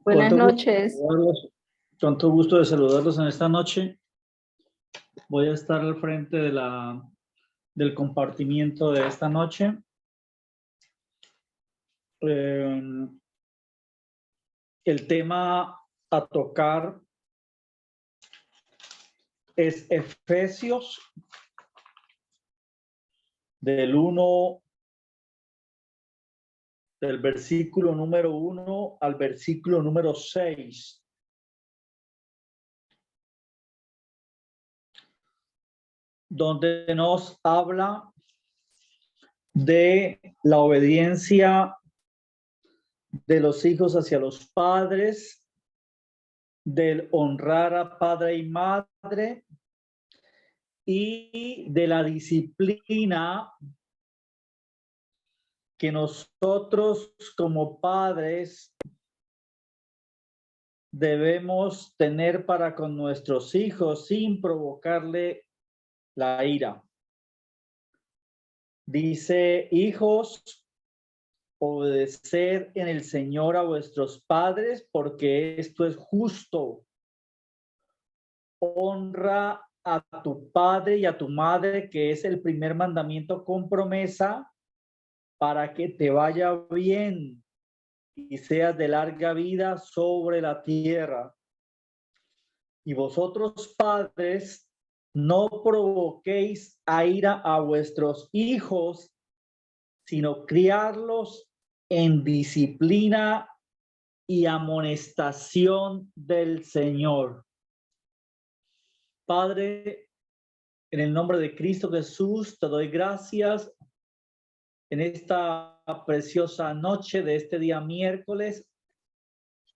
Buenas noches. Con todo gusto de saludarlos en esta noche. Voy a estar al frente de del compartimiento de esta noche. El tema a tocar es Efesios del versículo número 1 al versículo número 6. Donde nos habla de la obediencia de los hijos hacia los padres, del honrar a padre y madre y de la disciplina que nosotros como padres debemos tener para con nuestros hijos sin provocarle la ira. Dice: hijos, obedeced en el Señor a vuestros padres, porque esto es justo. Honra a tu padre y a tu madre, que es el primer mandamiento con promesa, para que te vaya bien y seas de larga vida sobre la tierra. Y vosotros, padres, no provoquéis a ira a vuestros hijos, sino criarlos en disciplina y amonestación del Señor. Padre, en el nombre de Cristo Jesús, te doy gracias en esta preciosa noche de este día miércoles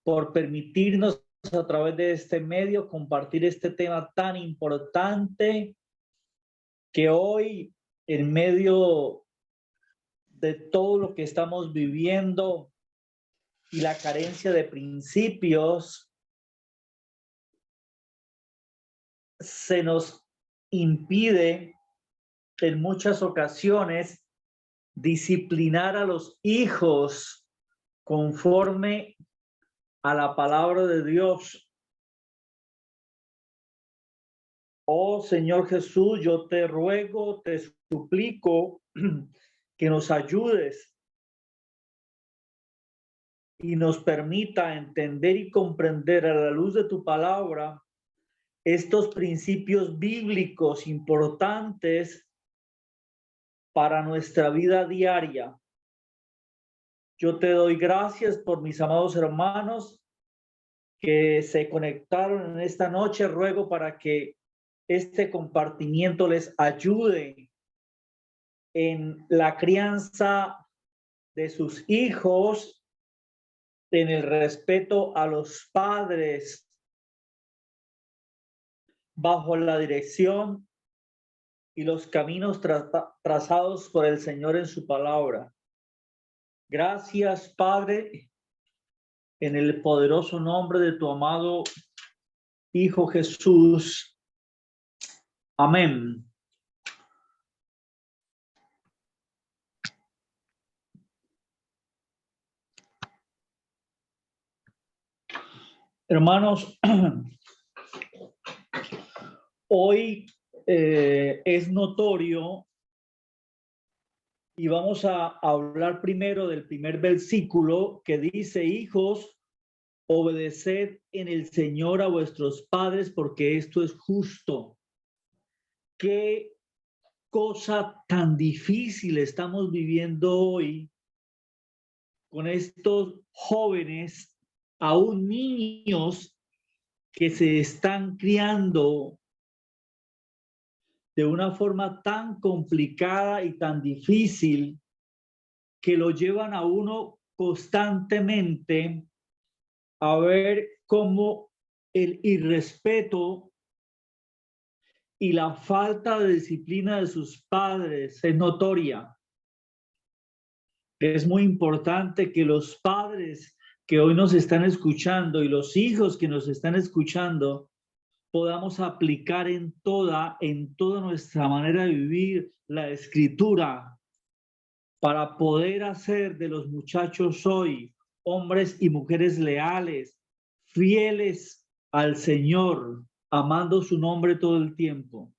por permitirnos a través de este medio compartir este tema tan importante que hoy, en medio de todo lo que estamos viviendo y la carencia de principios, se nos impide en muchas ocasiones disciplinar a los hijos conforme a la palabra de Dios. Oh Señor Jesús, yo te ruego, te suplico que nos ayudes y nos permita entender y comprender a la luz de tu palabra estos principios bíblicos importantes para nuestra vida diaria. Yo te doy gracias por mis amados hermanos que se conectaron en esta noche. Ruego para que este compartimiento les ayude en la crianza de sus hijos, en el respeto a los padres, bajo la dirección y los caminos trazados por el Señor en su palabra. Gracias, Padre, en el poderoso nombre de tu amado Hijo Jesús. Amén. Hermanos, hoy es notorio y vamos a hablar primero del primer versículo que dice: hijos, obedeced en el Señor a vuestros padres, porque esto es justo. Qué cosa tan difícil estamos viviendo hoy con estos jóvenes, aún niños, que se están criando de una forma tan complicada y tan difícil que lo llevan a uno constantemente a ver cómo el irrespeto y la falta de disciplina de sus padres es notoria. Es muy importante que los padres que hoy nos están escuchando y los hijos que nos están escuchando podamos aplicar en toda nuestra manera de vivir la Escritura para poder hacer de los muchachos hoy hombres y mujeres leales, fieles al Señor, amando su nombre todo el tiempo.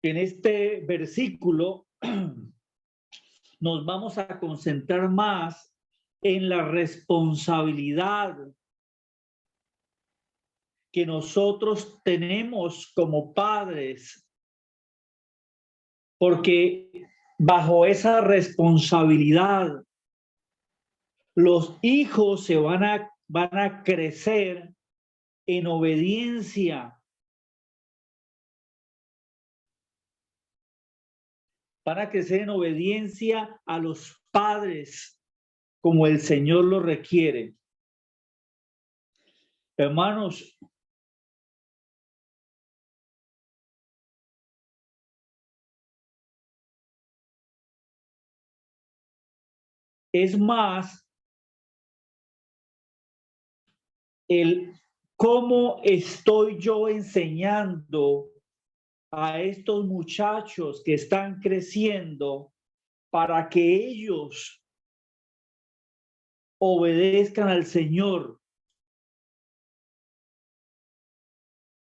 En este versículo nos vamos a concentrar más en la responsabilidad que nosotros tenemos como padres, porque bajo esa responsabilidad los hijos van a crecer en obediencia. Van a crecer en obediencia a los padres como el Señor lo requiere. Hermanos, es más el cómo estoy yo enseñando a estos muchachos que están creciendo para que ellos obedezcan al Señor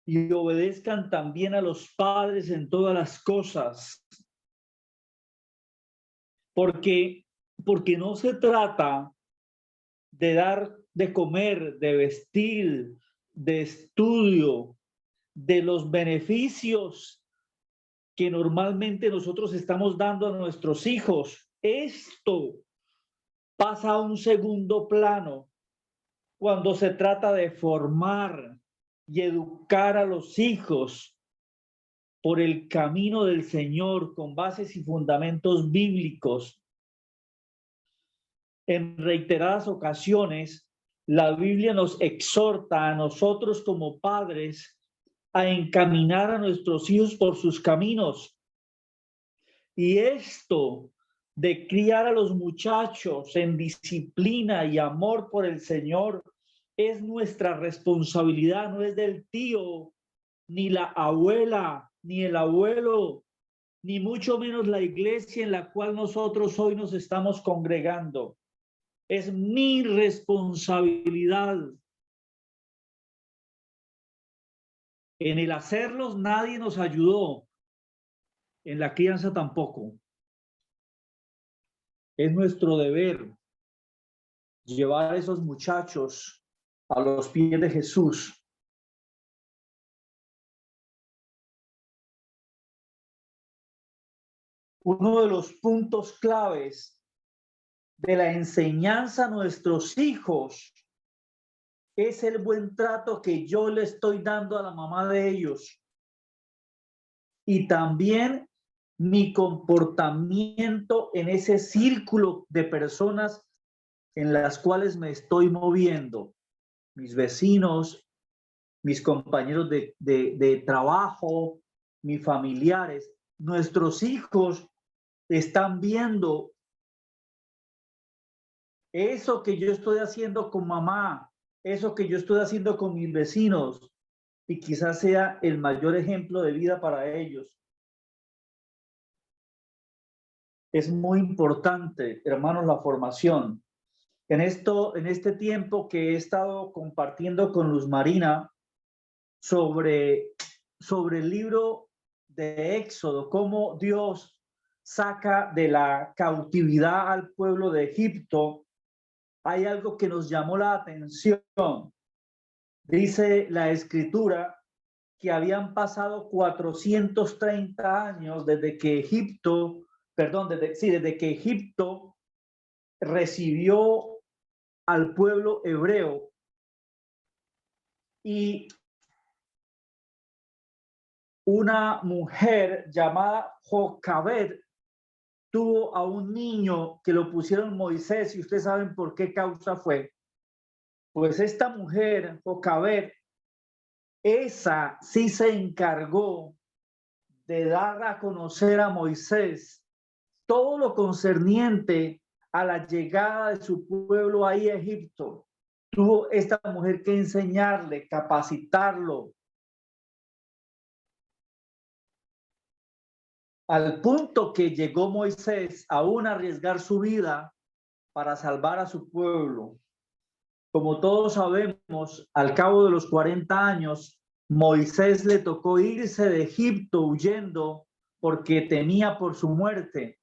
y obedezcan también a los padres en todas las cosas. Porque no se trata de dar de comer, de vestir, de estudio, de los beneficios que normalmente nosotros estamos dando a nuestros hijos. Esto pasa a un segundo plano cuando se trata de formar y educar a los hijos por el camino del Señor con bases y fundamentos bíblicos. En reiteradas ocasiones, la Biblia nos exhorta a nosotros como padres a encaminar a nuestros hijos por sus caminos. Y esto de criar a los muchachos en disciplina y amor por el Señor es nuestra responsabilidad, no es del tío, ni la abuela, ni el abuelo, ni mucho menos la iglesia en la cual nosotros hoy nos estamos congregando. Es mi responsabilidad. En el hacerlos nadie nos ayudó, en la crianza tampoco. Es nuestro deber llevar a esos muchachos a los pies de Jesús. Uno de los puntos claves de la enseñanza a nuestros hijos es el buen trato que yo le estoy dando a la mamá de ellos. Y también mi comportamiento en ese círculo de personas en las cuales me estoy moviendo. Mis vecinos, mis compañeros de trabajo, mis familiares, nuestros hijos están viendo eso que yo estoy haciendo con mamá, eso que yo estoy haciendo con mis vecinos, y quizás sea el mayor ejemplo de vida para ellos. Es muy importante, hermanos, la formación. En este tiempo que he estado compartiendo con Luz Marina sobre el libro de Éxodo, cómo Dios saca de la cautividad al pueblo de Egipto, hay algo que nos llamó la atención. Dice la escritura que habían pasado 430 años desde que desde que Egipto recibió al pueblo hebreo, y una mujer llamada Jocabed tuvo a un niño que lo pusieron Moisés, y ustedes saben por qué causa fue. Pues esta mujer, Jocabed, esa sí se encargó de dar a conocer a Moisés todo lo concerniente a la llegada de su pueblo ahí a Egipto. Tuvo esta mujer que enseñarle, capacitarlo, al punto que llegó Moisés aún a arriesgar su vida para salvar a su pueblo. Como todos sabemos, al cabo de los 40 años, Moisés le tocó irse de Egipto huyendo porque temía por su muerte.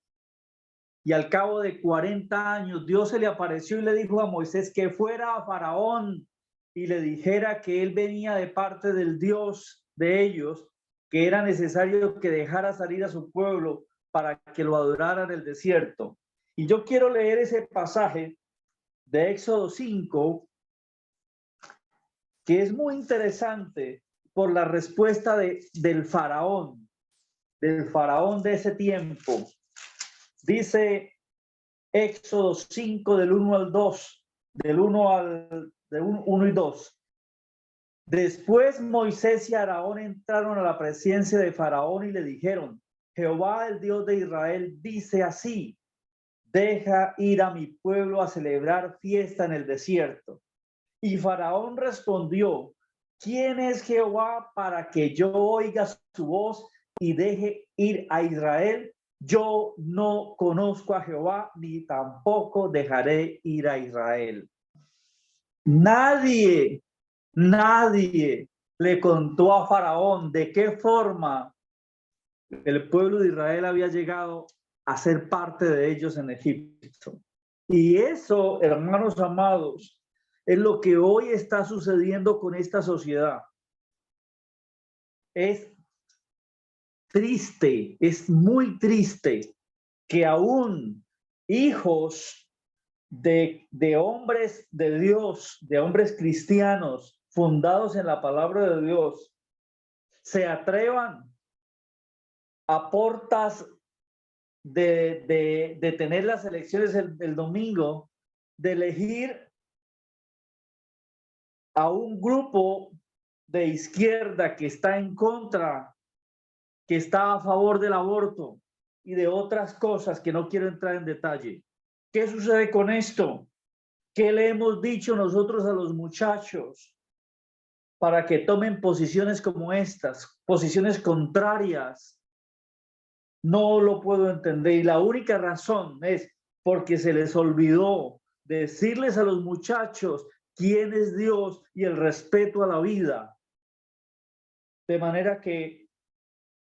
Y al cabo de 40 años, Dios se le apareció y le dijo a Moisés que fuera a Faraón y le dijera que él venía de parte del Dios de ellos, que era necesario que dejara salir a su pueblo para que lo adorara en el desierto. Y yo quiero leer ese pasaje de Éxodo 5, que es muy interesante por la respuesta del faraón de ese tiempo. Dice Éxodo 5 del 1 al 2, del 1 y 2. Después Moisés y Aarón entraron a la presencia de Faraón y le dijeron: Jehová, el Dios de Israel, dice así: deja ir a mi pueblo a celebrar fiesta en el desierto. Y Faraón respondió: ¿quién es Jehová para que yo oiga su voz y deje ir a Israel? Yo no conozco a Jehová, ni tampoco dejaré ir a Israel. Nadie le contó a Faraón de qué forma el pueblo de Israel había llegado a ser parte de ellos en Egipto. Y eso, hermanos amados, es lo que hoy está sucediendo con esta sociedad. Es triste, es muy triste que aún hijos de hombres de Dios, de hombres cristianos fundados en la palabra de Dios, se atrevan a portas de tener las elecciones el domingo, de elegir a un grupo de izquierda que está en contra, que está a favor del aborto y de otras cosas que no quiero entrar en detalle. ¿Qué sucede con esto? ¿Qué le hemos dicho nosotros a los muchachos para que tomen posiciones como estas, posiciones contrarias? No lo puedo entender, y la única razón es porque se les olvidó decirles a los muchachos quién es Dios y el respeto a la vida. De manera que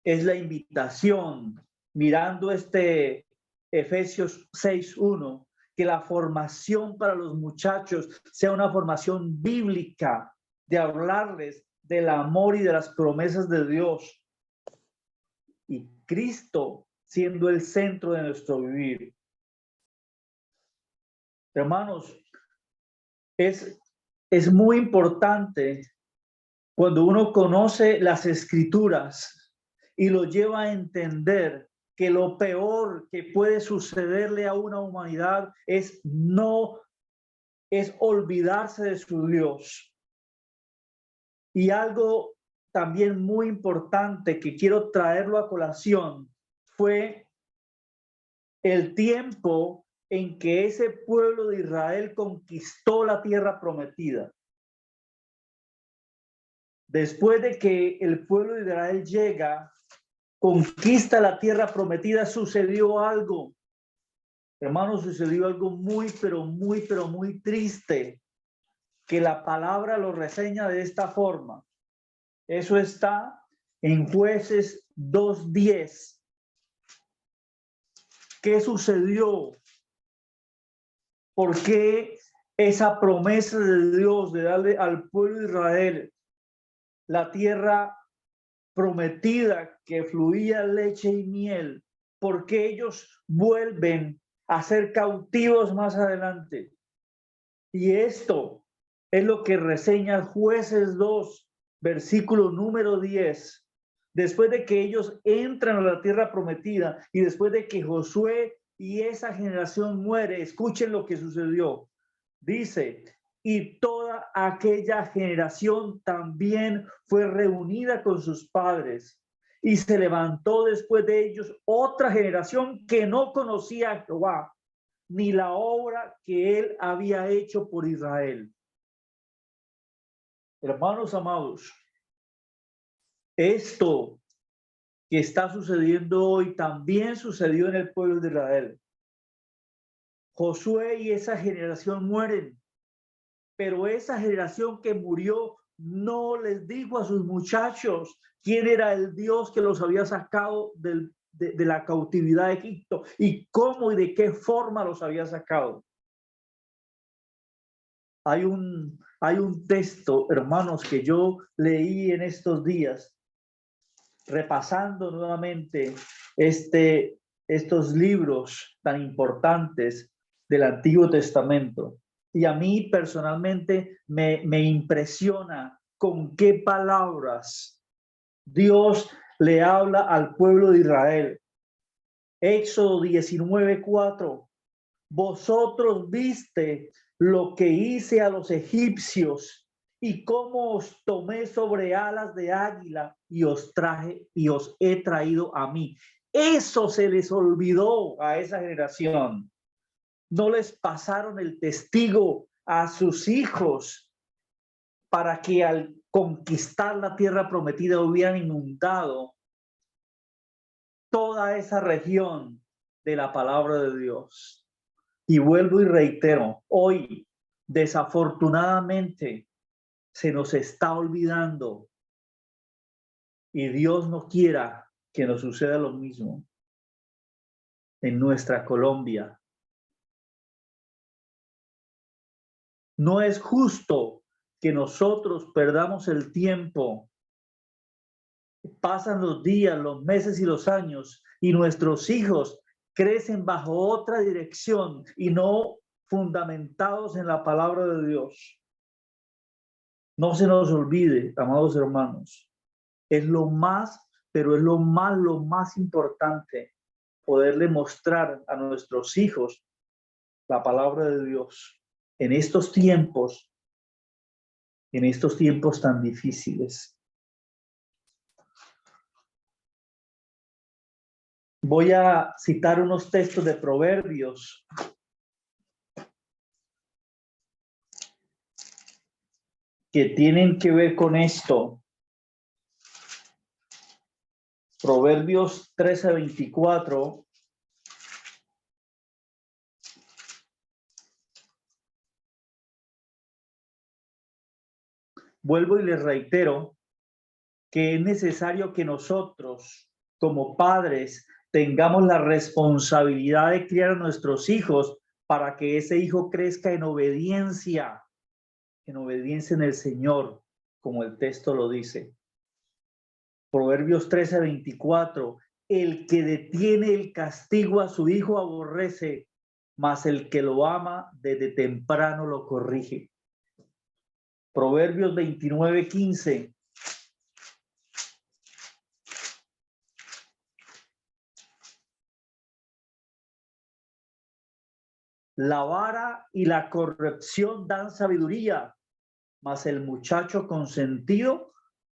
es la invitación, mirando este Efesios 6:1, que la formación para los muchachos sea una formación bíblica, de hablarles del amor y de las promesas de Dios, y Cristo siendo el centro de nuestro vivir. Hermanos, es muy importante cuando uno conoce las Escrituras y lo lleva a entender que lo peor que puede sucederle a una humanidad es olvidarse de su Dios. Y algo también muy importante que quiero traerlo a colación fue el tiempo en que ese pueblo de Israel conquistó la tierra prometida. Después de que el pueblo de Israel llega, conquista la tierra prometida, sucedió algo. Hermanos, sucedió algo muy, pero muy triste, que la palabra lo reseña de esta forma. Eso está en Jueces 2:10. ¿Qué sucedió? ¿Por qué esa promesa de Dios de darle al pueblo de Israel la tierra prometida que fluía leche y miel? ¿Por qué ellos vuelven a ser cautivos más adelante? Y esto es lo que reseña Jueces 2, versículo número 10. Después de que ellos entran a la tierra prometida y después de que Josué y esa generación muere, escuchen lo que sucedió. Dice: y toda aquella generación también fue reunida con sus padres, y se levantó después de ellos otra generación que no conocía a Jehová, ni la obra que él había hecho por Israel. Hermanos amados, esto que está sucediendo hoy también sucedió en el pueblo de Israel. Josué y esa generación mueren, pero esa generación que murió no les dijo a sus muchachos quién era el Dios que los había sacado de la cautividad de Egipto y cómo y de qué forma los había sacado. Hay un texto, hermanos, que yo leí en estos días, repasando nuevamente estos libros tan importantes del Antiguo Testamento. Y a mí personalmente me impresiona con qué palabras Dios le habla al pueblo de Israel. Éxodo 19:4. Vosotros viste lo que hice a los egipcios y cómo os tomé sobre alas de águila y os traje y os he traído a mí. Eso se les olvidó a esa generación. No les pasaron el testigo a sus hijos para que al conquistar la tierra prometida hubieran inundado toda esa región de la palabra de Dios. Y vuelvo y reitero, hoy desafortunadamente se nos está olvidando y Dios no quiera que nos suceda lo mismo en nuestra Colombia. No es justo que nosotros perdamos el tiempo. Pasan los días, los meses y los años y nuestros hijos crecen bajo otra dirección y no fundamentados en la palabra de Dios. No se nos olvide, amados hermanos, es lo más, pero es lo más importante, poderle mostrar a nuestros hijos la palabra de Dios en estos tiempos tan difíciles. Voy a citar unos textos de Proverbios que tienen que ver con esto. Proverbios 13:24. Vuelvo y les reitero que es necesario que nosotros, como padres, tengamos la responsabilidad de criar a nuestros hijos para que ese hijo crezca en obediencia en el Señor, como el texto lo dice. Proverbios 13:24. El que detiene el castigo a su hijo aborrece, mas el que lo ama desde temprano lo corrige. Proverbios 29:15. La vara y la corrección dan sabiduría, mas el muchacho consentido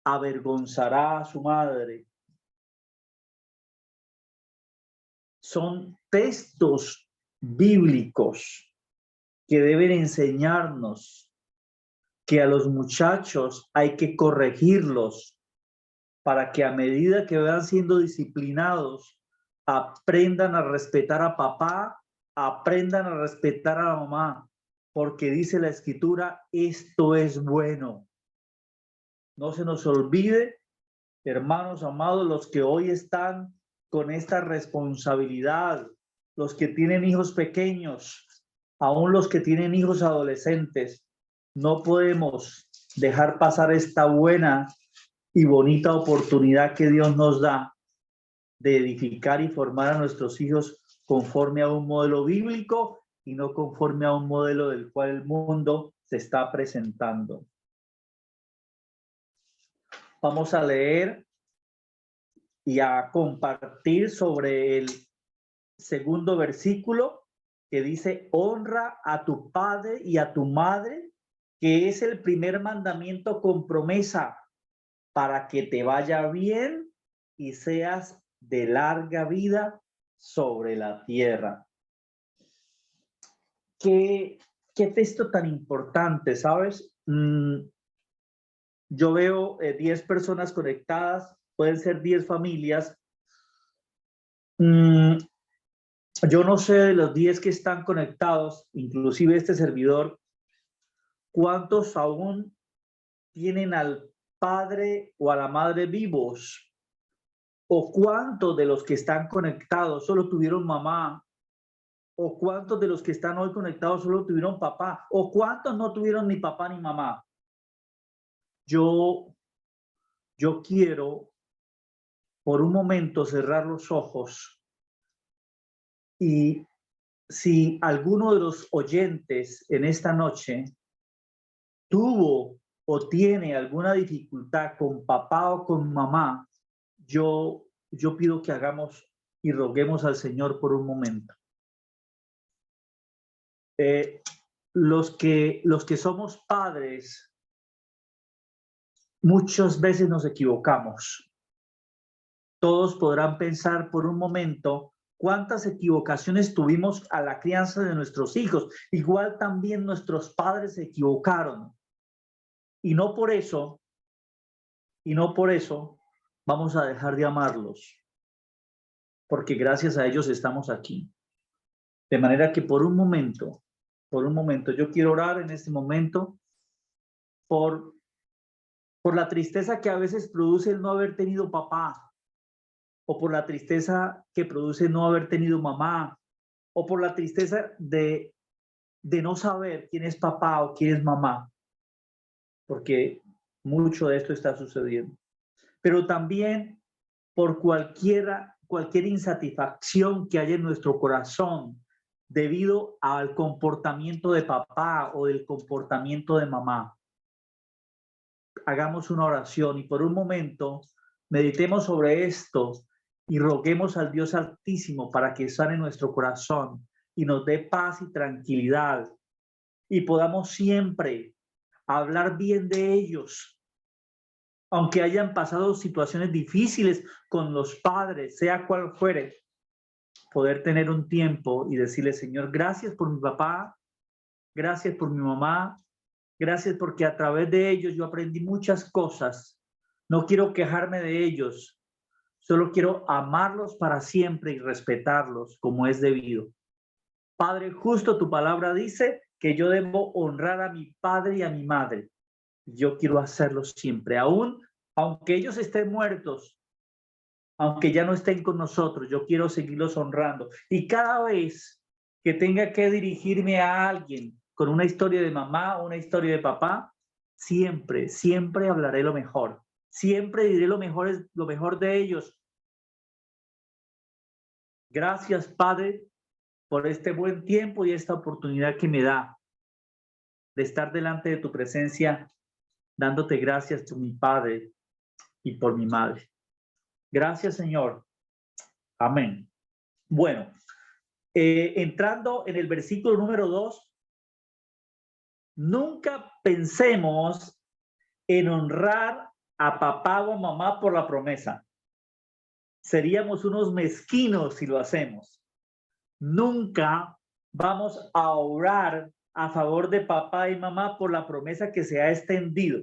avergonzará a su madre. Son textos bíblicos que deben enseñarnos que a los muchachos hay que corregirlos para que a medida que van siendo disciplinados aprendan a respetar a papá, aprendan a respetar a la mamá, porque dice la Escritura, esto es bueno. No se nos olvide, hermanos amados, los que hoy están con esta responsabilidad, los que tienen hijos pequeños, aún los que tienen hijos adolescentes, no podemos dejar pasar esta buena y bonita oportunidad que Dios nos da de edificar y formar a nuestros hijos conforme a un modelo bíblico y no conforme a un modelo del cual el mundo se está presentando. Vamos a leer y a compartir sobre el segundo versículo que dice: honra a tu padre y a tu madre, que es el primer mandamiento con promesa, para que te vaya bien y seas de larga vida sobre la tierra. Qué texto tan importante, ¿sabes? Yo veo 10 personas conectadas, pueden ser 10 familias. Yo no sé de los 10 que están conectados, inclusive este servidor, cuántos aún tienen al padre o a la madre vivos, o cuántos de los que están conectados solo tuvieron mamá, o cuántos de los que están hoy conectados solo tuvieron papá, o cuántos no tuvieron ni papá ni mamá. Yo quiero por un momento cerrar los ojos, y si alguno de los oyentes en esta noche tuvo o tiene alguna dificultad con papá o con mamá, yo pido que hagamos y roguemos al Señor por un momento. Los que somos padres, muchas veces nos equivocamos. Todos podrán pensar por un momento cuántas equivocaciones tuvimos a la crianza de nuestros hijos. Igual también nuestros padres se equivocaron. Y no por eso vamos a dejar de amarlos, porque gracias a ellos estamos aquí. De manera que por un momento, yo quiero orar en este momento por la tristeza que a veces produce el no haber tenido papá, o por la tristeza que produce no haber tenido mamá, o por la tristeza de no saber quién es papá o quién es mamá, porque mucho de esto está sucediendo. Pero también por cualquier insatisfacción que haya en nuestro corazón debido al comportamiento de papá o del comportamiento de mamá. Hagamos una oración y por un momento meditemos sobre esto y roguemos al Dios Altísimo para que sane nuestro corazón y nos dé paz y tranquilidad, y podamos siempre hablar bien de ellos, aunque hayan pasado situaciones difíciles con los padres, sea cual fuere. Poder tener un tiempo y decirle: Señor, gracias por mi papá, gracias por mi mamá, gracias porque a través de ellos yo aprendí muchas cosas. No quiero quejarme de ellos, solo quiero amarlos para siempre y respetarlos como es debido. Padre, justo tu palabra dice que yo debo honrar a mi padre y a mi madre. Yo quiero hacerlo siempre, aunque ellos estén muertos, aunque ya no estén con nosotros, yo quiero seguirlos honrando. Y cada vez que tenga que dirigirme a alguien con una historia de mamá o una historia de papá, siempre, siempre hablaré lo mejor. Siempre diré lo mejor de ellos. Gracias, Padre, por este buen tiempo y esta oportunidad que me da de estar delante de tu presencia, dándote gracias por mi Padre y por mi madre. Gracias, Señor. Amén. Bueno, entrando en el versículo número 2, nunca pensemos en honrar a papá o mamá por la promesa. Seríamos unos mezquinos si lo hacemos. Nunca vamos a orar a favor de papá y mamá por la promesa que se ha extendido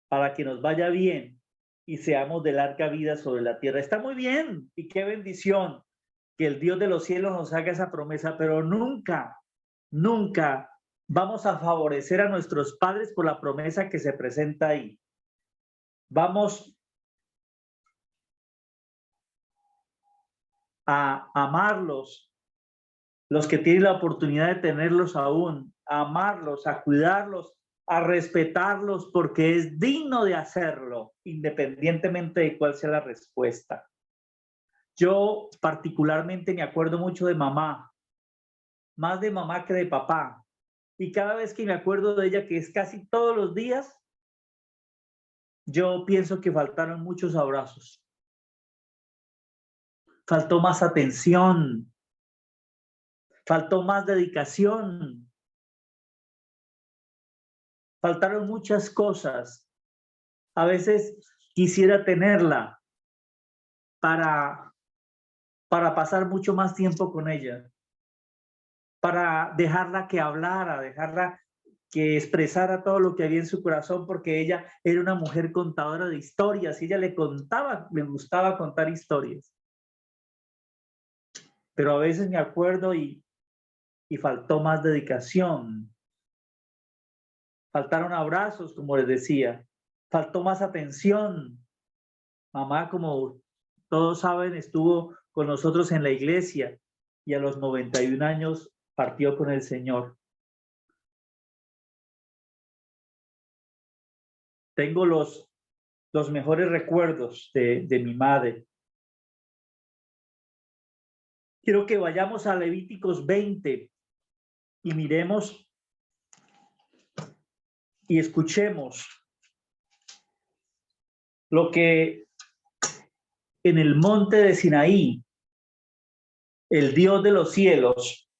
para que nos vaya bien y seamos de larga vida sobre la tierra. Está muy bien y qué bendición que el Dios de los cielos nos haga esa promesa, pero nunca, nunca vamos a favorecer a nuestros padres por la promesa que se presenta ahí. Vamos a amarlos, los que tienen la oportunidad de tenerlos aún, a amarlos, a cuidarlos, a respetarlos, porque es digno de hacerlo, independientemente de cuál sea la respuesta. Yo particularmente me acuerdo mucho de mamá, más de mamá que de papá. Y cada vez que me acuerdo de ella, que es casi todos los días, yo pienso que faltaron muchos abrazos. Faltó más atención, faltó más dedicación, faltaron muchas cosas. A veces quisiera tenerla para pasar mucho más tiempo con ella, para dejarla que hablara, dejarla que expresara todo lo que había en su corazón, porque ella era una mujer contadora de historias y ella le gustaba contar historias. pero a veces me acuerdo y faltó más dedicación. Faltaron abrazos, como les decía. Faltó más atención. Mamá, como todos saben, estuvo con nosotros en la iglesia y a los 91 años partió con el Señor. Tengo los mejores recuerdos de mi madre. Quiero que vayamos a Levíticos 20 y miremos y escuchemos lo que en el monte de Sinaí, el Dios de los cielos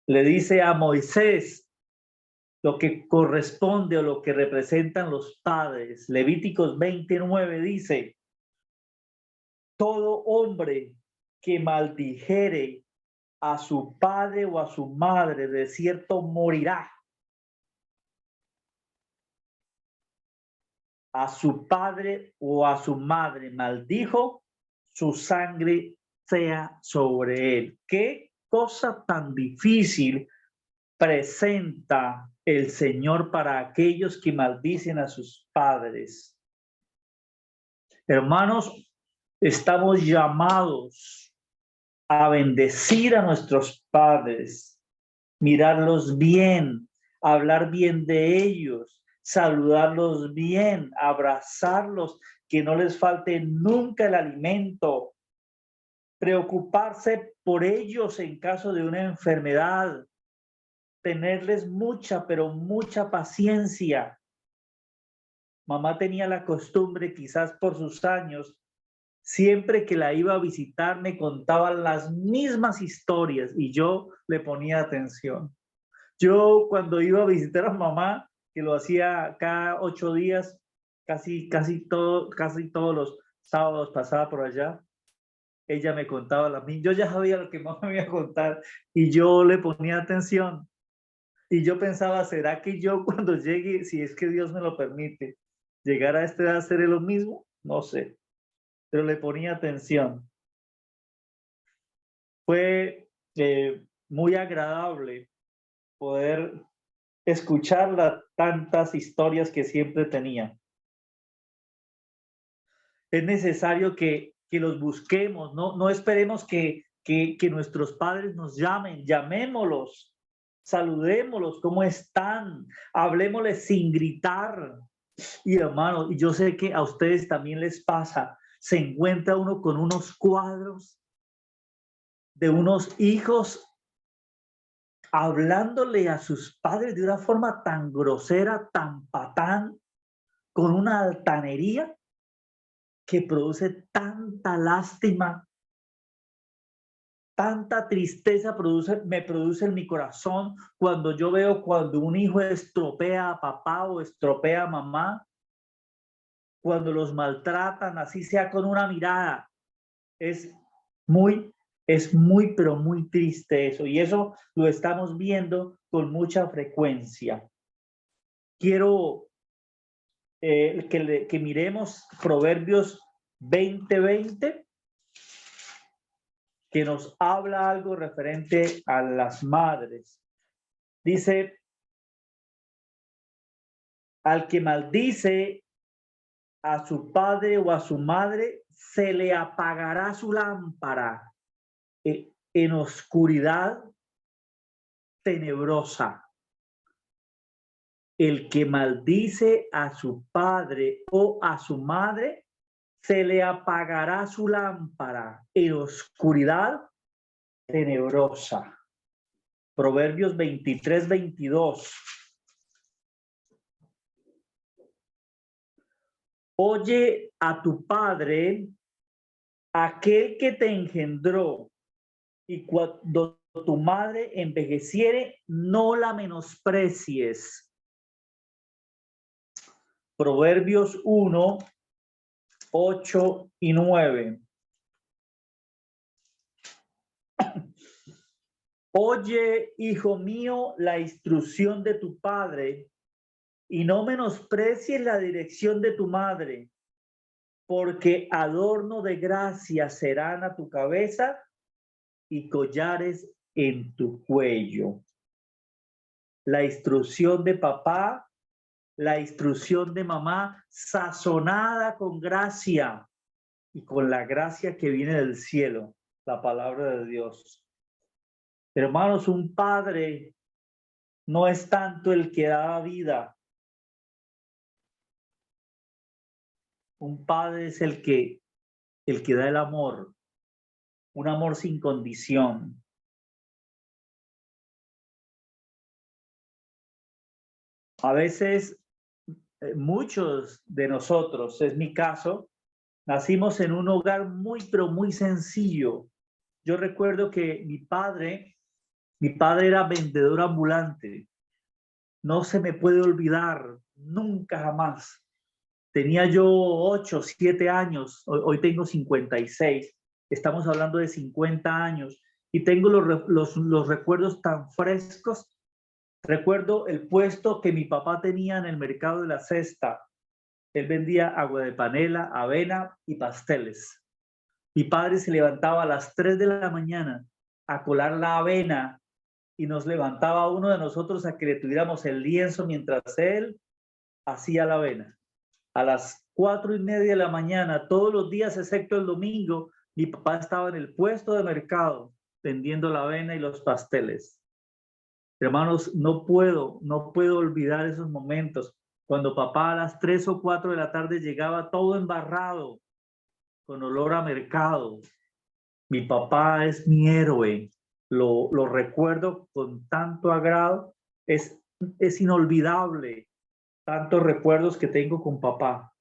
le dice a Moisés lo que corresponde o lo que representan los padres. Levíticos 29 dice: todo hombre que maldijere a su padre o a su madre, de cierto morirá. A su padre o a su madre maldijo, su sangre sea sobre él. Qué cosa tan difícil presenta el Señor para aquellos que maldicen a sus padres. Hermanos, estamos llamados a bendecir a nuestros padres, mirarlos bien, hablar bien de ellos, saludarlos bien, abrazarlos, que no les falte nunca el alimento, preocuparse por ellos en caso de una enfermedad, tenerles mucha, pero mucha paciencia. Mamá tenía la costumbre, quizás por sus años, siempre que la iba a visitar me contaba las mismas historias y yo le ponía atención. Yo cuando iba a visitar a mamá, que lo hacía cada 8 días, casi todos los sábados pasaba por allá, ella me contaba las mismas. Yo ya sabía lo que mamá me iba a contar y yo le ponía atención. Y yo pensaba, ¿será que yo cuando llegue, si es que Dios me lo permite, llegar a esta edad, seré lo mismo? No sé, pero le ponía atención. Fue muy agradable poder escuchar las tantas historias que siempre tenía. Es necesario que los busquemos, no esperemos que nuestros padres nos llamen, llamémoslos, saludémoslos, ¿cómo están? Hablemosles sin gritar. Y hermano, yo sé que a ustedes también les pasa, se encuentra uno con unos cuadros de unos hijos hablándole a sus padres de una forma tan grosera, tan patán, con una altanería que produce tanta lástima, tanta tristeza me produce en mi corazón cuando yo veo cuando un hijo estropea a papá o estropea a mamá, cuando los maltratan, así sea con una mirada. Es muy, pero muy triste eso. Y eso lo estamos viendo con mucha frecuencia. Quiero que miremos Proverbios 20:20, que nos habla algo referente a las madres. Dice: al que maldice a su padre o a su madre, se le apagará su lámpara en oscuridad tenebrosa. El que maldice a su padre o a su madre, se le apagará su lámpara en oscuridad tenebrosa. Proverbios 23:22. Oye a tu padre, aquel que te engendró, y cuando tu madre envejeciere, no la menosprecies. Proverbios 1:8-9. Oye, hijo mío, la instrucción de tu padre, y no menosprecies la dirección de tu madre, porque adorno de gracia serán a tu cabeza y collares en tu cuello. La instrucción de papá, la instrucción de mamá, sazonada con gracia y con la gracia que viene del cielo, la palabra de Dios. Hermanos, un padre no es tanto el que da vida. Un padre es el que da el amor, un amor sin condición. A veces, muchos de nosotros, es mi caso, nacimos en un hogar muy, pero muy sencillo. Yo recuerdo que mi padre era vendedor ambulante. No se me puede olvidar, nunca jamás. Tenía yo 8, 7 años, hoy tengo 56, estamos hablando de 50 años, y tengo los recuerdos tan frescos. Recuerdo el puesto que mi papá tenía en el mercado de la cesta. Él vendía agua de panela, avena y pasteles. Mi padre se levantaba a las 3 de la mañana a colar la avena y nos levantaba a uno de nosotros a que le tuviéramos el lienzo mientras él hacía la avena. A las 4:30 de la mañana, todos los días excepto el domingo, mi papá estaba en el puesto de mercado vendiendo la avena y los pasteles. Hermanos, no puedo olvidar esos momentos cuando papá a las 3 o 4 de la tarde llegaba todo embarrado, con olor a mercado. Mi papá es mi héroe, lo recuerdo con tanto agrado, es inolvidable tantos recuerdos que tengo con papá.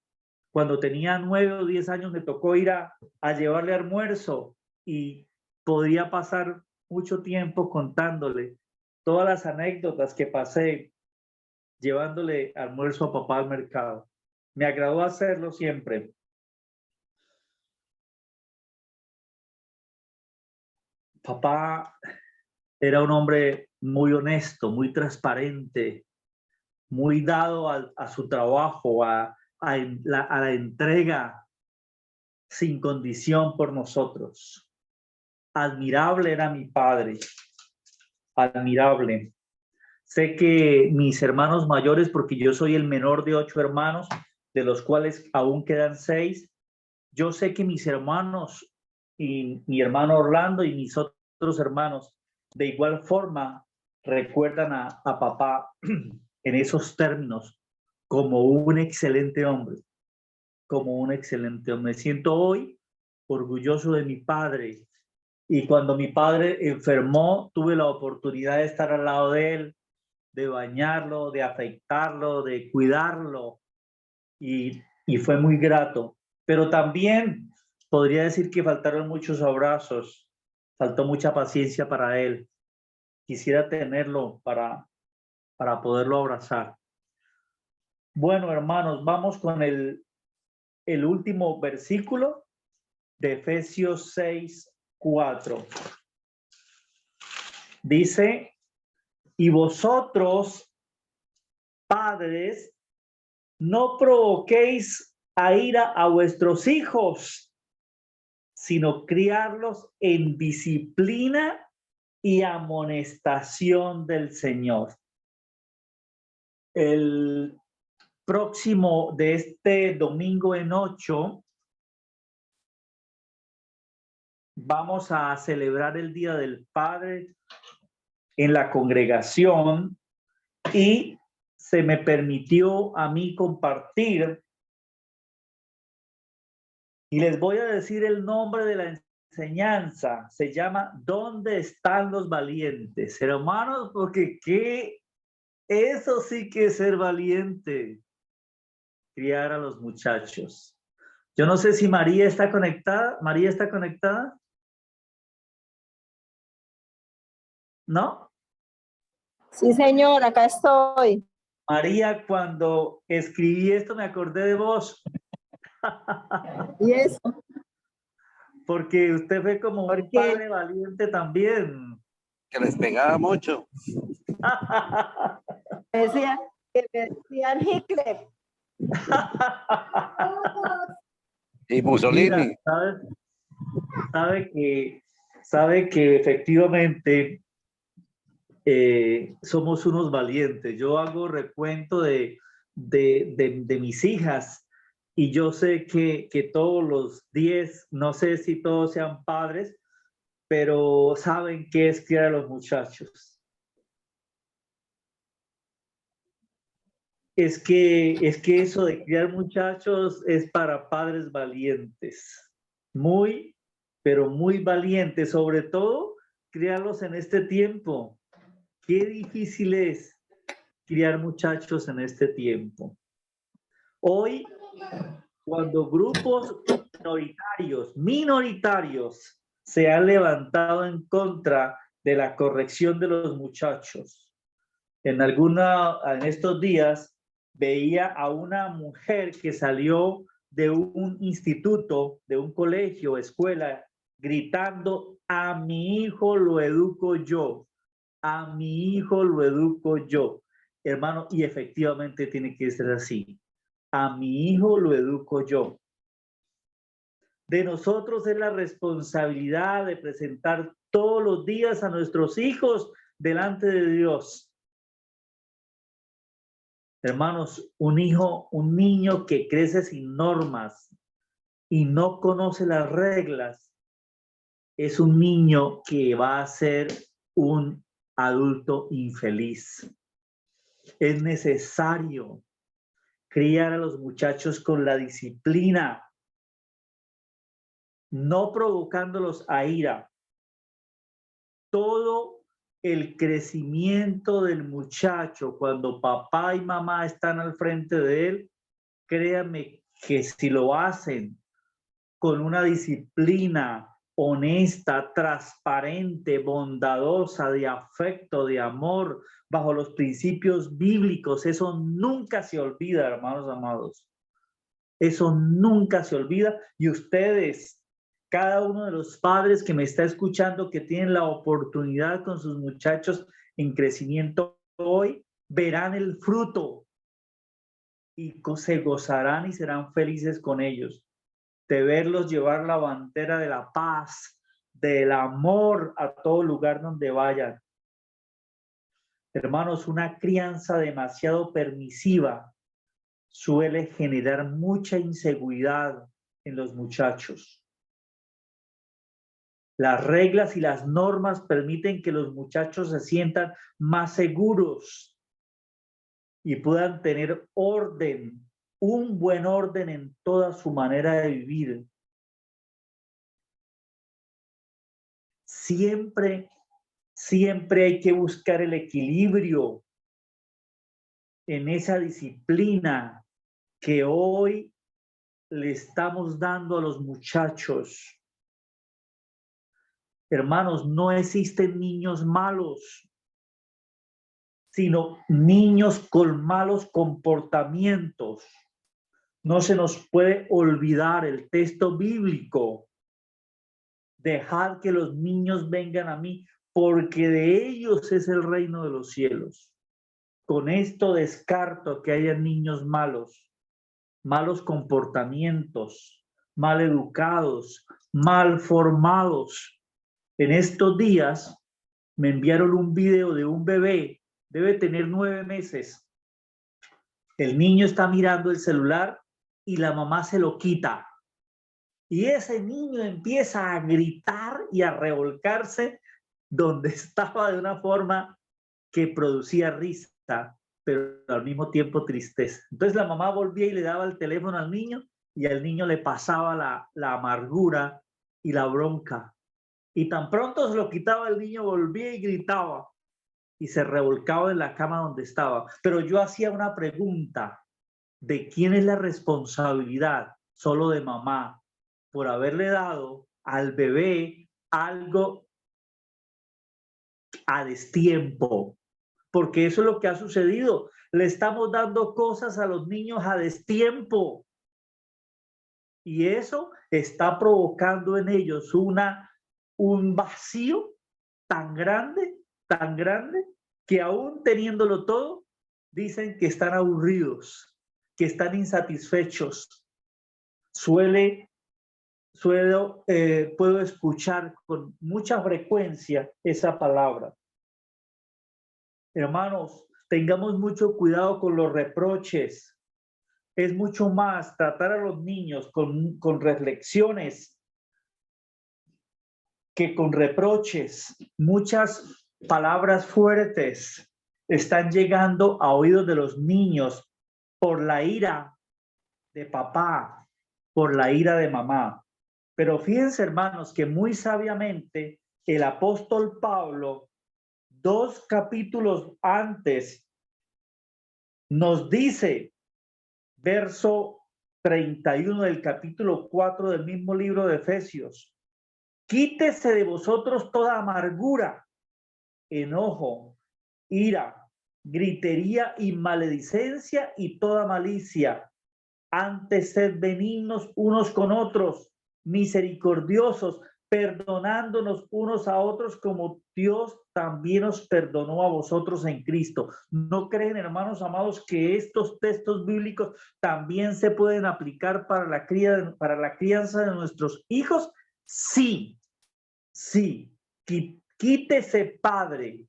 Cuando tenía 9 o 10 años me tocó ir a llevarle almuerzo y podría pasar mucho tiempo contándole todas las anécdotas que pasé llevándole almuerzo a papá al mercado. Me agradó hacerlo siempre. Papá era un hombre muy honesto, muy transparente, muy dado a su trabajo, a la entrega sin condición por nosotros. Admirable era mi padre, admirable. Sé que mis hermanos mayores, porque yo soy el menor de 8 hermanos, de los cuales aún quedan 6, yo sé que mis hermanos y mi hermano Orlando y mis otros hermanos de igual forma recuerdan a papá en esos términos como un excelente hombre, como un excelente hombre. Me siento hoy orgulloso de mi padre, y cuando mi padre enfermó tuve la oportunidad de estar al lado de él, de bañarlo, de afeitarlo, de cuidarlo, y fue muy grato. Pero también podría decir que faltaron muchos abrazos, faltó mucha paciencia para él. Quisiera tenerlo para poderlo abrazar. Bueno, hermanos, vamos con el último versículo de Efesios 6:4. Dice: y vosotros, padres, no provoquéis a ira a vuestros hijos, sino criarlos en disciplina y amonestación del Señor. El próximo de este domingo en 8 vamos a celebrar el Día del Padre en la congregación, y se me permitió a mí compartir, y les voy a decir el nombre de la enseñanza. Se llama ¿Dónde están los valientes? Hermanos, porque eso sí que es ser valiente, criar a los muchachos. Yo no sé si María está conectada. ¿María está conectada? ¿No? Sí, señor, acá estoy. María, cuando escribí esto me acordé de vos. ¿Y eso? Porque usted fue como un padre valiente también. Que les pegaba mucho. Decía, que me decían Hitler. Y Mussolini. Mira, ¿sabe que Sabe que efectivamente somos unos valientes. Yo hago recuento de mis hijas y yo sé que todos los 10, no sé si todos sean padres, pero saben qué es criar a los muchachos. Es que eso de criar muchachos es para padres valientes, muy, pero muy valientes, sobre todo criarlos en este tiempo. Qué difícil es criar muchachos en este tiempo. Hoy, cuando grupos minoritarios se han levantado en contra de la corrección de los muchachos, en estos días veía a una mujer que salió de un instituto, de un colegio, escuela, gritando: a mi hijo lo educo yo, a mi hijo lo educo yo. Hermano, y efectivamente tiene que ser así. A mi hijo lo educo yo. De nosotros es la responsabilidad de presentar todos los días a nuestros hijos delante de Dios. Hermanos, un niño que crece sin normas y no conoce las reglas, es un niño que va a ser un adulto infeliz. Es necesario criar a los muchachos con la disciplina, no provocándolos a ira. Todo el crecimiento del muchacho, cuando papá y mamá están al frente de él, créanme que si lo hacen con una disciplina honesta, transparente, bondadosa, de afecto, de amor, bajo los principios bíblicos, eso nunca se olvida, hermanos amados. Eso nunca se olvida. Y ustedes, cada uno de los padres que me está escuchando, que tienen la oportunidad con sus muchachos en crecimiento hoy, verán el fruto y se gozarán y serán felices con ellos, de verlos llevar la bandera de la paz, del amor a todo lugar donde vayan. Hermanos, una crianza demasiado permisiva suele generar mucha inseguridad en los muchachos. Las reglas y las normas permiten que los muchachos se sientan más seguros y puedan tener orden, un buen orden en toda su manera de vivir. Siempre hay que buscar el equilibrio en esa disciplina que hoy le estamos dando a los muchachos. Hermanos, no existen niños malos, sino niños con malos comportamientos. No se nos puede olvidar el texto bíblico. Dejad que los niños vengan a mí, porque de ellos es el reino de los cielos. Con esto descarto que haya niños malos, malos comportamientos, mal educados, mal formados. En estos días me enviaron un video de un bebé, debe tener 9 meses. El niño está mirando el celular y la mamá se lo quita. Y ese niño empieza a gritar y a revolcarse donde estaba de una forma que producía risa, pero al mismo tiempo tristeza. Entonces la mamá volvía y le daba el teléfono al niño y al niño le pasaba la amargura y la bronca. Y tan pronto se lo quitaba, el niño volvía y gritaba y se revolcaba en la cama donde estaba. Pero yo hacía una pregunta: ¿de quién es la responsabilidad? Solo de mamá, por haberle dado al bebé algo a destiempo, porque eso es lo que ha sucedido. Le estamos dando cosas a los niños a destiempo y eso está provocando en ellos un vacío tan grande, que aún teniéndolo todo, dicen que están aburridos, que están insatisfechos. Suele puedo escuchar con mucha frecuencia esa palabra. Hermanos, tengamos mucho cuidado con los reproches. Es mucho más tratar a los niños con reflexiones que con reproches. Muchas palabras fuertes están llegando a oídos de los niños por la ira de papá, por la ira de mamá. Pero fíjense, hermanos, que muy sabiamente el apóstol Pablo, 2 capítulos antes, nos dice, verso 31 del capítulo 4 del mismo libro de Efesios: quítese de vosotros toda amargura, enojo, ira, gritería y maledicencia y toda malicia. Antes sed benignos unos con otros, misericordiosos, perdonándonos unos a otros como Dios también os perdonó a vosotros en Cristo. ¿No creen, hermanos amados, que estos textos bíblicos también se pueden aplicar para la crianza de nuestros hijos? Sí, sí. Quítese, padre,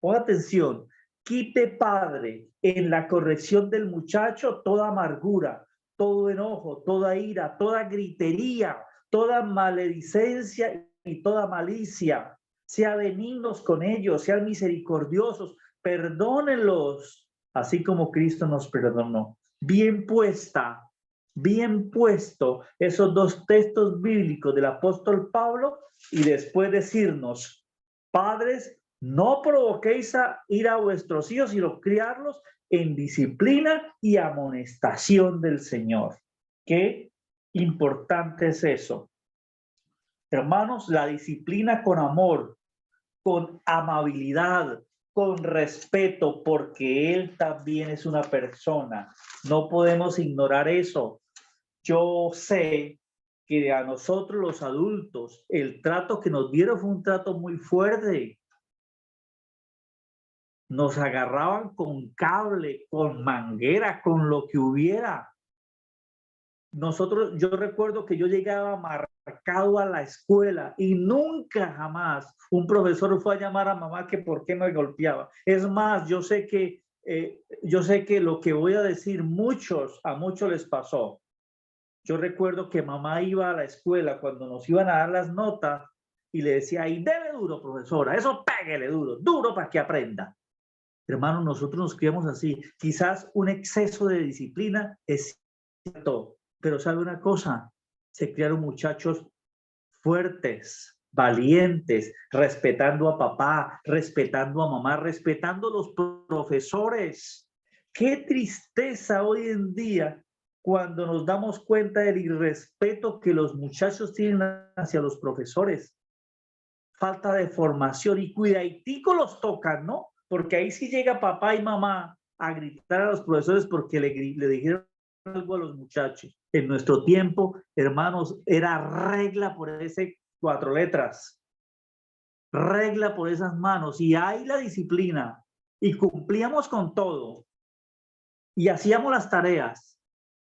ponga atención, quite, padre, en la corrección del muchacho toda amargura, todo enojo, toda ira, toda gritería, toda maledicencia y toda malicia. Sea benignos con ellos, sean misericordiosos, perdónenlos, así como Cristo nos perdonó. Bien puesta, bien puesto esos 2 textos bíblicos del apóstol Pablo, y después decirnos: padres, no provoquéis a ir a vuestros hijos, sino criarlos en disciplina y amonestación del Señor. Qué importante es eso. Hermanos, la disciplina con amor, con amabilidad, con respeto, porque Él también es una persona. No podemos ignorar eso. Yo sé que a nosotros los adultos, el trato que nos dieron fue un trato muy fuerte. Nos agarraban con cable, con manguera, con lo que hubiera. Yo recuerdo que yo llegaba marcado a la escuela y nunca jamás un profesor fue a llamar a mamá que por qué me golpeaba. Es más, yo sé que lo que voy a decir a muchos les pasó. Yo recuerdo que mamá iba a la escuela cuando nos iban a dar las notas y le decía: ahí dele duro, profesora, eso pégale duro, duro para que aprenda. Hermanos, nosotros nos criamos así. Quizás un exceso de disciplina es cierto, pero ¿sabe una cosa? Se criaron muchachos fuertes, valientes, respetando a papá, respetando a mamá, respetando a los profesores. Qué tristeza hoy en día cuando nos damos cuenta del irrespeto que los muchachos tienen hacia los profesores. Falta de formación y cuidaditico los tocan, ¿no? Porque ahí sí llega papá y mamá a gritar a los profesores porque le dijeron algo a los muchachos. En nuestro tiempo, hermanos, era regla por ese 4 letras, regla por esas manos, y hay la disciplina, y cumplíamos con todo, y hacíamos las tareas,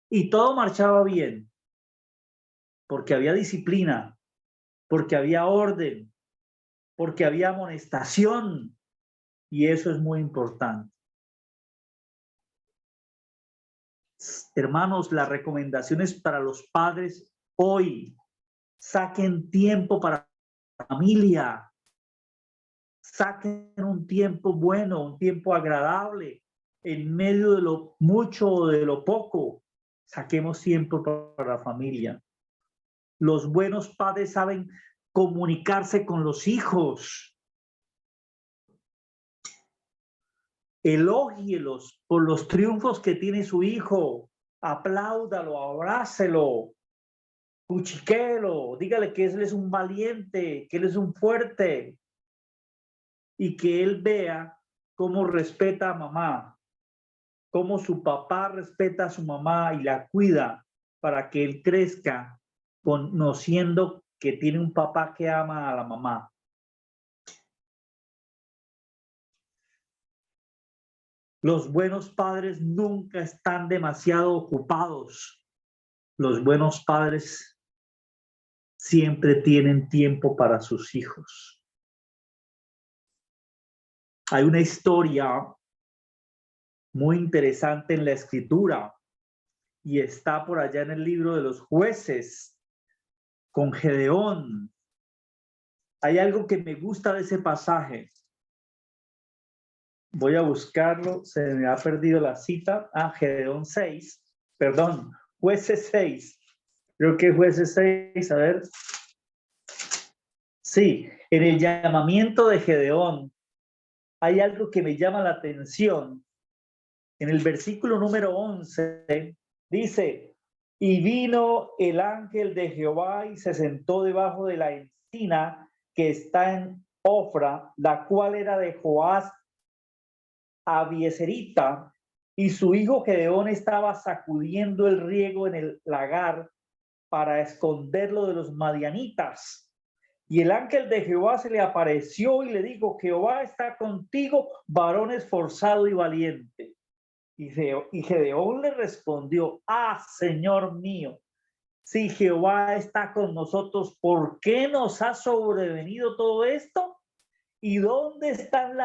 y todo marchaba bien, porque había disciplina, porque había orden, porque había amonestación, y eso es muy importante. Hermanos, las recomendaciones para los padres hoy: saquen tiempo para la familia, saquen un tiempo bueno, un tiempo agradable, en medio de lo mucho o de lo poco, saquemos tiempo para la familia. Los buenos padres saben comunicarse con los hijos. Elógielos por los triunfos que tiene su hijo, apláudalo, abrácelo, cuchiquelo, dígale que él es un valiente, que él es un fuerte, y que él vea cómo respeta a mamá, cómo su papá respeta a su mamá y la cuida para que él crezca conociendo que tiene un papá que ama a la mamá. Los buenos padres nunca están demasiado ocupados. Los buenos padres siempre tienen tiempo para sus hijos. Hay una historia muy interesante en la Escritura y está por allá en el libro de los Jueces con Gedeón. Hay algo que me gusta de ese pasaje. Voy a buscarlo, se me ha perdido la cita. Gedeón 6, perdón, Jueces 6. Creo que Jueces 6, a ver. Sí, en el llamamiento de Gedeón hay algo que me llama la atención. En el versículo número 11 dice, y vino el ángel de Jehová y se sentó debajo de la encina que está en Ofra, la cual era de Joás Abieserita, y su hijo Gedeón estaba sacudiendo el riego en el lagar para esconderlo de los madianitas. Y el ángel de Jehová se le apareció y le dijo, Jehová está contigo, varón esforzado y valiente. Y Gedeón le respondió, Señor mío, si Jehová está con nosotros, ¿por qué nos ha sobrevenido todo esto? ¿Y dónde están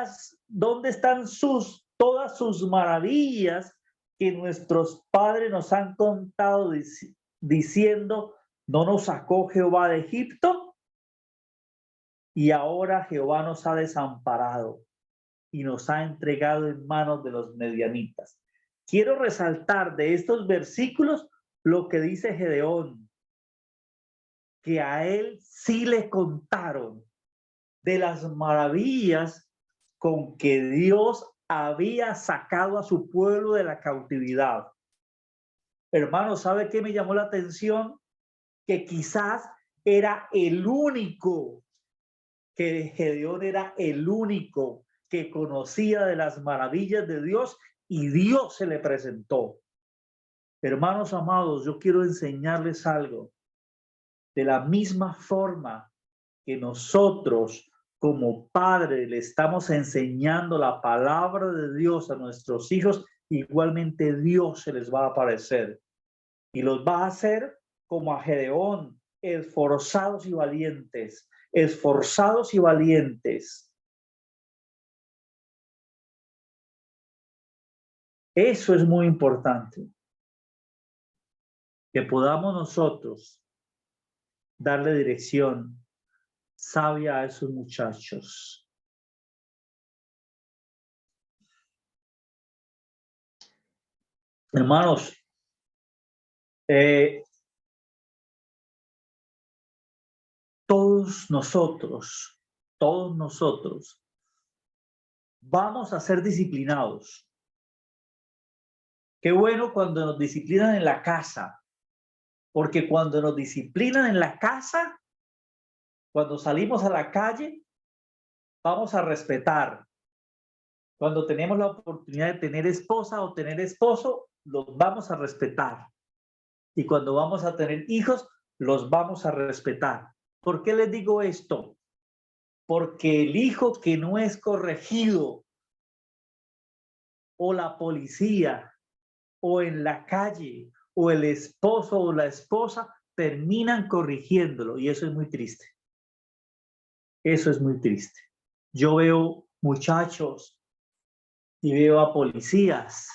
todas sus maravillas que nuestros padres nos han contado diciendo, ¿no nos sacó Jehová de Egipto? Y ahora Jehová nos ha desamparado y nos ha entregado en manos de los medianitas. Quiero resaltar de estos versículos lo que dice Gedeón, que a él sí le contaron de las maravillas con que Dios había sacado a su pueblo de la cautividad. Hermano, ¿sabe qué me llamó la atención? Que quizás era el único, que Gedeón era el único que conocía de las maravillas de Dios y Dios se le presentó. Hermanos amados, yo quiero enseñarles algo. De la misma forma que nosotros como padres le estamos enseñando la palabra de Dios a nuestros hijos, igualmente Dios se les va a aparecer y los va a hacer como a Gedeón, esforzados y valientes, esforzados y valientes. Eso es muy importante, que podamos nosotros darle dirección sabia a esos muchachos. Hermanos, todos nosotros vamos a ser disciplinados. Qué bueno cuando nos disciplinan en la casa, porque cuando nos disciplinan en la casa, cuando salimos a la calle, vamos a respetar. Cuando tenemos la oportunidad de tener esposa o tener esposo, los vamos a respetar. Y cuando vamos a tener hijos, los vamos a respetar. ¿Por qué les digo esto? Porque el hijo que no es corregido, o la policía, o en la calle, o el esposo o la esposa, terminan corrigiéndolo. Y eso es muy triste. Eso es muy triste. Yo veo muchachos y veo a policías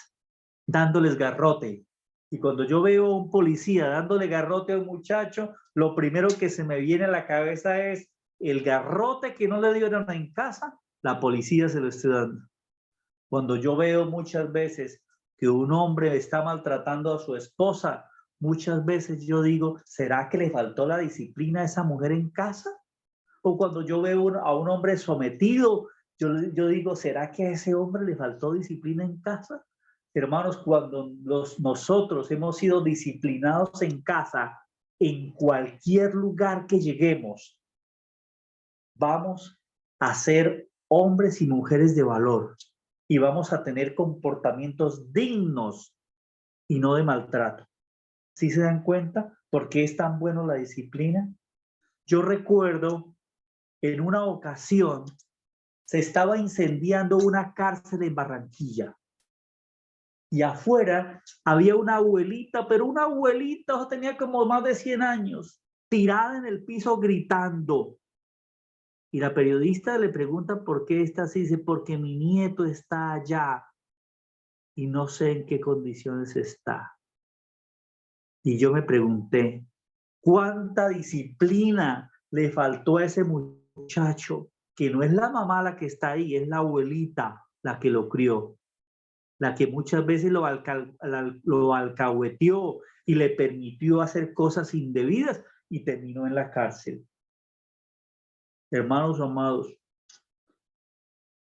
dándoles garrote. Y cuando yo veo a un policía dándole garrote a un muchacho, lo primero que se me viene a la cabeza es el garrote que no le dieron en casa, la policía se lo está dando. Cuando yo veo muchas veces que un hombre está maltratando a su esposa, muchas veces yo digo, ¿será que le faltó la disciplina a esa mujer en casa? O cuando yo veo a un hombre sometido, yo digo, ¿será que a ese hombre le faltó disciplina en casa? Hermanos, cuando nosotros hemos sido disciplinados en casa, en cualquier lugar que lleguemos, vamos a ser hombres y mujeres de valor y vamos a tener comportamientos dignos y no de maltrato. ¿Sí se dan cuenta por qué es tan bueno la disciplina? Yo recuerdo en una ocasión se estaba incendiando una cárcel en Barranquilla y afuera había una abuelita, pero una abuelita tenía como más de 100 años tirada en el piso gritando. Y la periodista le pregunta por qué está así. Dice, porque mi nieto está allá y no sé en qué condiciones está. Y yo me pregunté, ¿cuánta disciplina le faltó a ese muchacho? Que no es la mamá la que está ahí, es la abuelita la que lo crió, la que muchas veces lo alcahueteó y le permitió hacer cosas indebidas y terminó en la cárcel. Hermanos amados,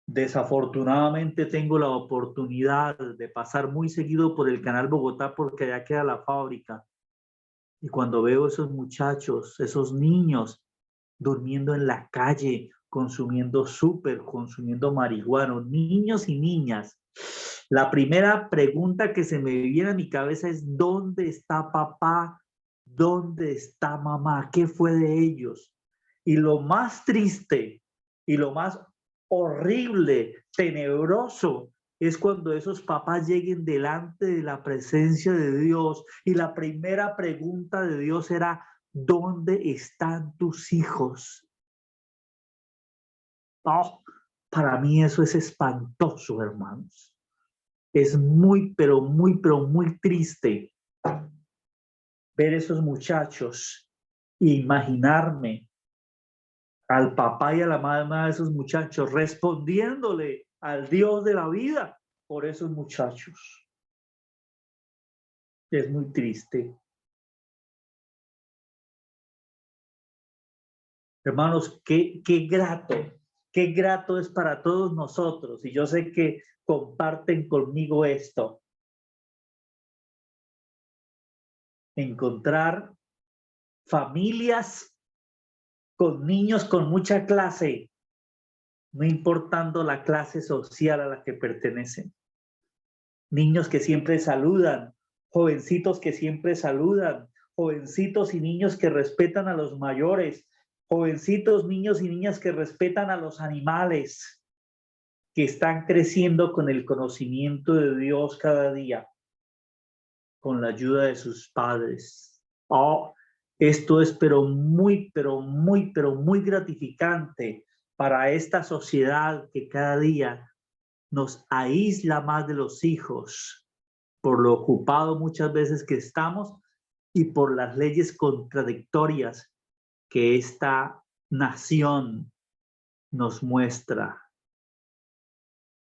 desafortunadamente tengo la oportunidad de pasar muy seguido por el Canal Bogotá porque allá queda la fábrica. Y cuando veo esos muchachos, esos niños durmiendo en la calle, consumiendo súper, consumiendo marihuana, niños y niñas, la primera pregunta que se me viene a mi cabeza es, ¿dónde está papá? ¿Dónde está mamá? ¿Qué fue de ellos? Y lo más triste y lo más horrible, tenebroso, es cuando esos papás lleguen delante de la presencia de Dios y la primera pregunta de Dios era, ¿dónde están tus hijos? Oh, para mí eso es espantoso, hermanos. Es muy, pero muy triste ver esos muchachos e imaginarme al papá y a la mamá de esos muchachos respondiéndole al Dios de la vida por esos muchachos. Es muy triste. Hermanos, qué grato es para todos nosotros. Y yo sé que comparten conmigo esto. Encontrar familias con niños con mucha clase, no importando la clase social a la que pertenecen. Niños que siempre saludan, jovencitos que siempre saludan, jovencitos y niños que respetan a los mayores, jovencitos, niños y niñas que respetan a los animales, que están creciendo con el conocimiento de Dios cada día, con la ayuda de sus padres. Oh, esto es pero muy gratificante para esta sociedad que cada día nos aísla más de los hijos por lo ocupado muchas veces que estamos y por las leyes contradictorias que esta nación nos muestra.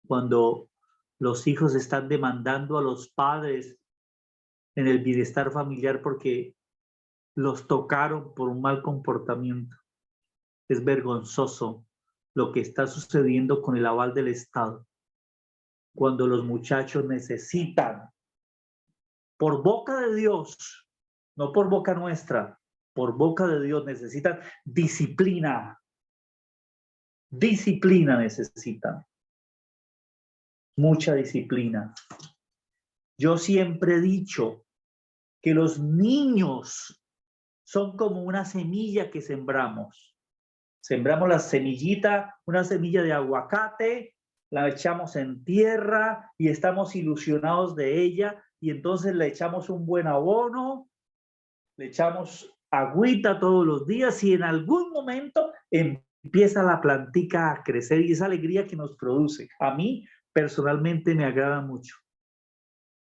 Cuando los hijos están demandando a los padres en el bienestar familiar porque los tocaron por un mal comportamiento. Es vergonzoso lo que está sucediendo con el aval del Estado. Cuando los muchachos necesitan, por boca de Dios, no por boca nuestra, por boca de Dios necesitan disciplina. Disciplina necesitan. Mucha disciplina. Yo siempre he dicho que los niños son como una semilla que sembramos. Sembramos la semillita, una semilla de aguacate, la echamos en tierra y estamos ilusionados de ella y entonces le echamos un buen abono, le echamos agüita todos los días y en algún momento empieza la plantica a crecer y esa alegría que nos produce. A mí personalmente me agrada mucho.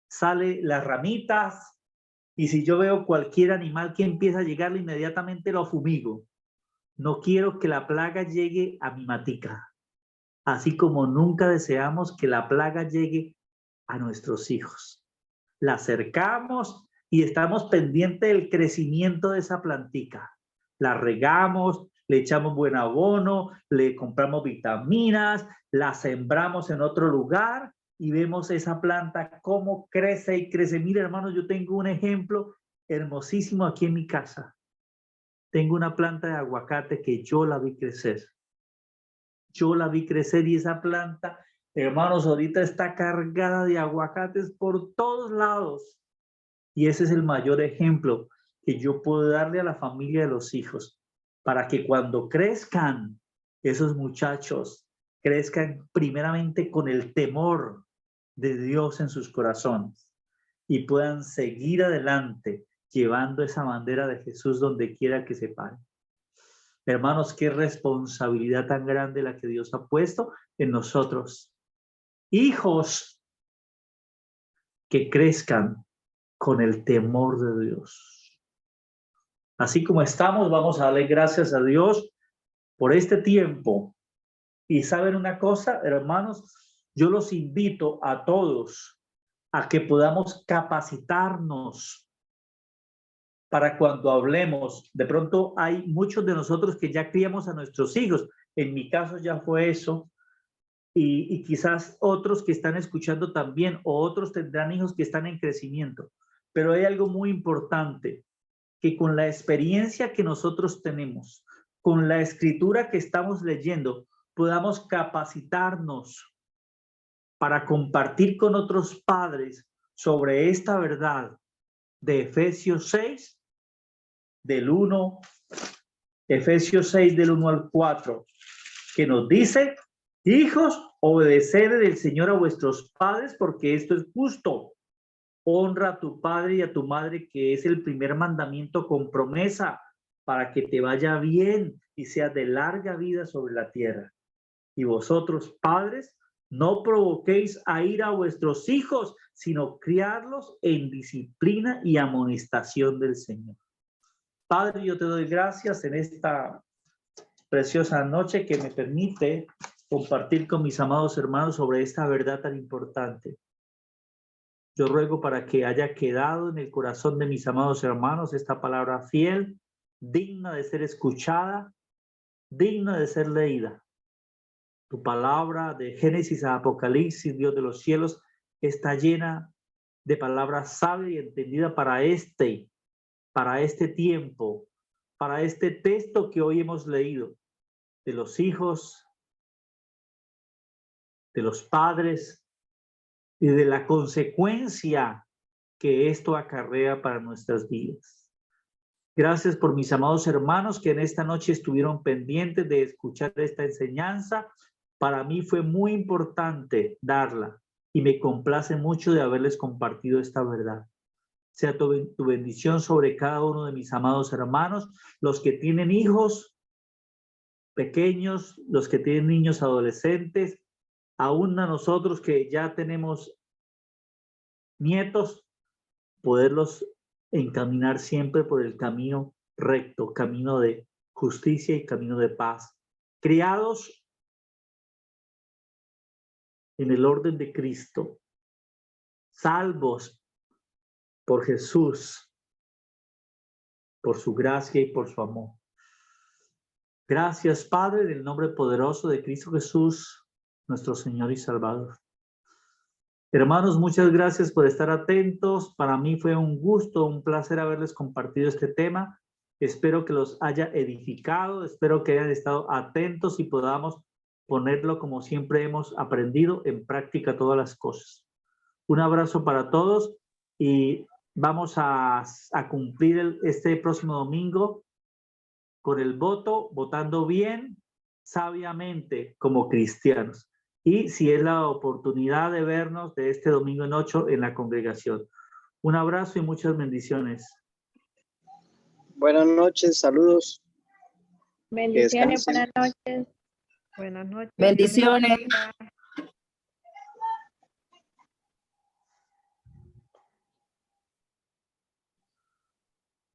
Sale las ramitas y si yo veo cualquier animal que empieza a llegarle, inmediatamente lo fumigo. No quiero que la plaga llegue a mi matica, así como nunca deseamos que la plaga llegue a nuestros hijos. La acercamos y estamos pendientes del crecimiento de esa plantica. La regamos, le echamos buen abono, le compramos vitaminas, la sembramos en otro lugar y vemos esa planta cómo crece y crece. Mira, hermanos, yo tengo un ejemplo hermosísimo aquí en mi casa. Tengo una planta de aguacate que yo la vi crecer. Yo la vi crecer y esa planta, hermanos, ahorita está cargada de aguacates por todos lados. Y ese es el mayor ejemplo que yo puedo darle a la familia de los hijos, para que cuando crezcan esos muchachos, crezcan primeramente con el temor de Dios en sus corazones y puedan seguir adelante llevando esa bandera de Jesús donde quiera que se pare. Hermanos, qué responsabilidad tan grande la que Dios ha puesto en nosotros. Hijos que crezcan con el temor de Dios. Así como estamos, vamos a darle gracias a Dios por este tiempo. Y saben una cosa, hermanos, yo los invito a todos a que podamos capacitarnos para cuando hablemos. De pronto hay muchos de nosotros que ya criamos a nuestros hijos. En mi caso ya fue eso. Y quizás otros que están escuchando también, o otros tendrán hijos que están en crecimiento. Pero hay algo muy importante, que con la experiencia que nosotros tenemos, con la escritura que estamos leyendo, podamos capacitarnos para compartir con otros padres sobre esta verdad de Efesios 6, Efesios 6 del 1 al 4, que nos dice: hijos, obedeced del Señor a vuestros padres, porque esto es justo. Honra a tu padre y a tu madre, que es el primer mandamiento con promesa, para que te vaya bien y seas de larga vida sobre la tierra. Y vosotros, padres, no provoquéis a ira a vuestros hijos, sino criarlos en disciplina y amonestación del Señor. Padre, yo te doy gracias en esta preciosa noche que me permite compartir con mis amados hermanos sobre esta verdad tan importante. Yo ruego para que haya quedado en el corazón de mis amados hermanos esta palabra fiel, digna de ser escuchada, digna de ser leída. Tu palabra de Génesis a Apocalipsis, Dios de los cielos, está llena de palabras sabias y entendidas para este tiempo, para este texto que hoy hemos leído, de los hijos, de los padres y de la consecuencia que esto acarrea para nuestras vidas. Gracias por mis amados hermanos que en esta noche estuvieron pendientes de escuchar esta enseñanza. Para mí fue muy importante darla y me complace mucho de haberles compartido esta verdad. Sea tu bendición sobre cada uno de mis amados hermanos, los que tienen hijos pequeños, los que tienen niños adolescentes, aún a nosotros que ya tenemos nietos, poderlos encaminar siempre por el camino recto, camino de justicia y camino de paz, criados en el orden de Cristo, salvos por Jesús, por su gracia y por su amor. Gracias, Padre, en el nombre poderoso de Cristo Jesús, nuestro Señor y Salvador. Hermanos, muchas gracias por estar atentos. Para mí fue un gusto, un placer haberles compartido este tema. Espero que los haya edificado, espero que hayan estado atentos y podamos ponerlo, como siempre hemos aprendido, en práctica todas las cosas. Un abrazo para todos y vamos a cumplir este próximo domingo con el voto, votando bien, sabiamente, como cristianos. Y si es la oportunidad de vernos de este domingo en 8 en la congregación. Un abrazo y muchas bendiciones. Buenas noches, saludos. Bendiciones, Descansen. buenas noches. Buenas noches. Bendiciones.